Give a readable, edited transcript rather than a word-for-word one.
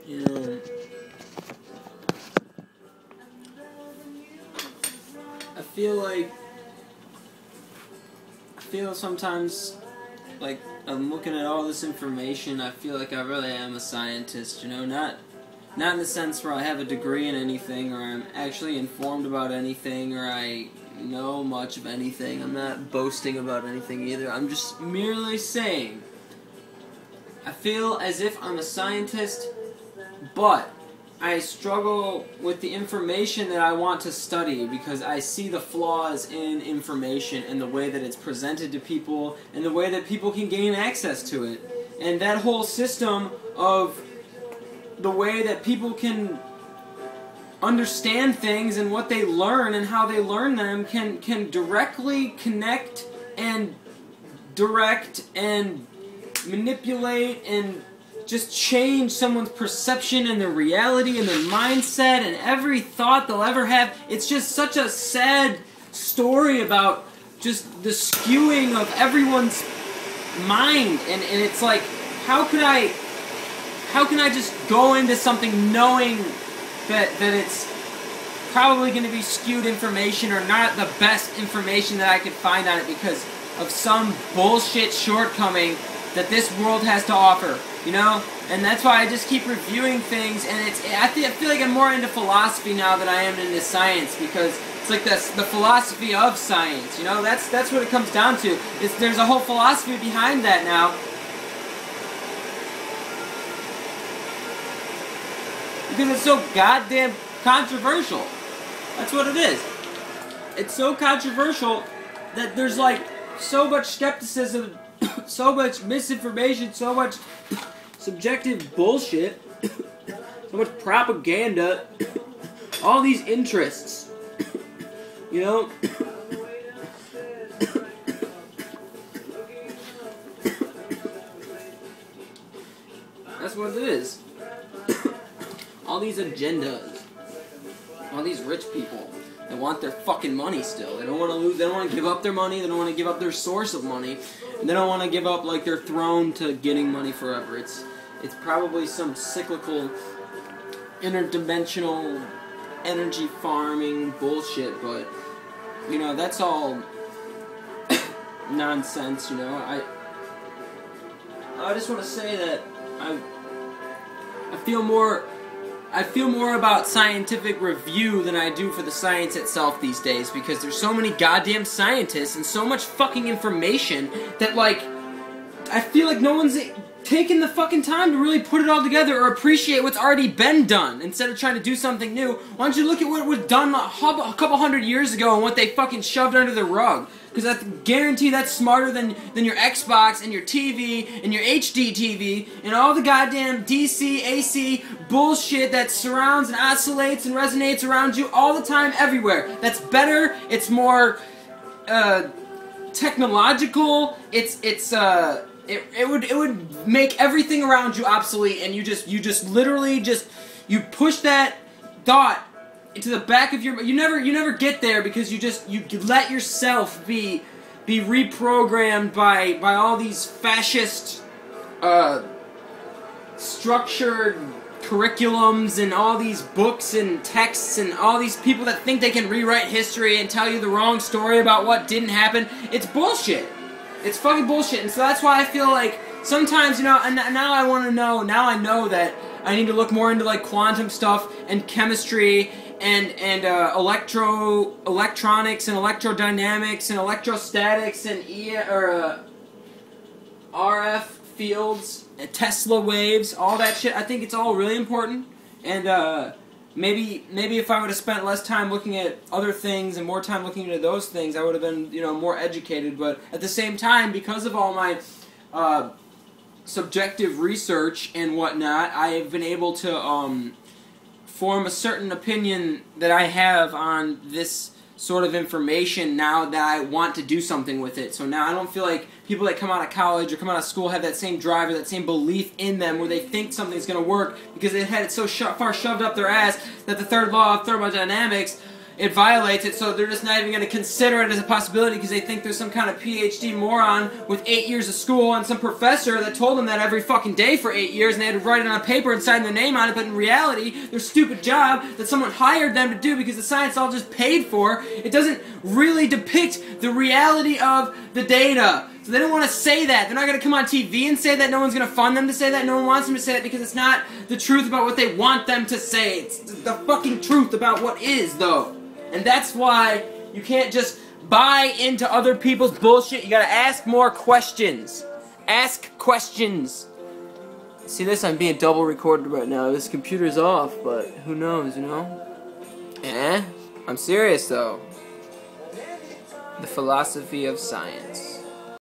You know, I feel sometimes like I'm looking at all this information, I feel like I really am a scientist, you know, not in the sense where I have a degree in anything, or I'm actually informed about anything, or I know much of anything. I'm not boasting about anything either. I'm just merely saying, I feel as if I'm a scientist, but I struggle with the information that I want to study because I see the flaws in information and the way that it's presented to people and the way that people can gain access to it. And that whole system of the way that people can understand things and what they learn and how they learn them can directly connect and direct and manipulate and just change someone's perception and their reality and their mindset and every thought they'll ever have. It's just such a sad story about just the skewing of everyone's mind, and it's like, how can I just go into something knowing that it's probably going to be skewed information or not the best information that I could find on it because of some bullshit shortcoming that this world has to offer, you know? And that's why I just keep reviewing things, and I feel like I'm more into philosophy now than I am into science, because it's like the philosophy of science, you know? That's what it comes down to. There's a whole philosophy behind that now. Because it's so goddamn controversial. That's what it is. It's so controversial that there's like so much skepticism, so much misinformation, so much subjective bullshit, so much propaganda, all these interests, you know? That's what it is. All these agendas, all these rich people that want their fucking money still. They don't want to lose. They don't want to give up their money. They don't want to give up their source of money. And they don't want to give up like their throne to getting money forever. It's probably some cyclical, interdimensional, energy farming bullshit. But you know, that's all nonsense. You know, I just want to say that I feel more about scientific review than I do for the science itself these days, because there's so many goddamn scientists and so much fucking information that, like, I feel like no one's taking the fucking time to really put it all together or appreciate what's already been done instead of trying to do something new. Why don't you look at what was done a couple hundred years ago and what they fucking shoved under the rug? Because I guarantee that's smarter than your Xbox and your TV and your HD TV and all the goddamn DC, AC bullshit that surrounds and oscillates and resonates around you all the time, everywhere. That's better. It's more technological. It would make everything around you obsolete, and you just literally you push that thought into the back of your, you never get there because you let yourself be reprogrammed by all these fascist structured curriculums and all these books and texts and all these people that think they can rewrite history and tell you the wrong story about what didn't happen. It's bullshit. It's fucking bullshit. And so that's why I feel like sometimes, you know, and now I want to know, now I know that I need to look more into like quantum stuff and chemistry and electronics and electrodynamics and electrostatics and RF fields, and Tesla waves, all that shit. I think it's all really important, and maybe if I would have spent less time looking at other things and more time looking into those things, I would have been, you know, more educated. But at the same time, because of all my subjective research and whatnot, I have been able to form a certain opinion that I have on this sort of information now that I want to do something with it. So now I don't feel like people that come out of college or come out of school have that same drive or that same belief in them where they think something's going to work because they had it so far shoved up their ass that the third law of thermodynamics it violates it, so they're just not even going to consider it as a possibility because they think there's some kind of PhD moron with 8 years of school and some professor that told them that every fucking day for 8 years and they had to write it on a paper and sign their name on it, but in reality, their stupid job that someone hired them to do because the science all just paid for, it doesn't really depict the reality of the data. So they don't want to say that. They're not going to come on TV and say that. No one's going to fund them to say that. No one wants them to say that because it's not the truth about what they want them to say. It's the fucking truth about what is, though. And that's why you can't just buy into other people's bullshit. You gotta ask more questions. Ask questions. See this? I'm being double recorded right now. This computer's off, but who knows, you know? I'm serious, though. The philosophy of science.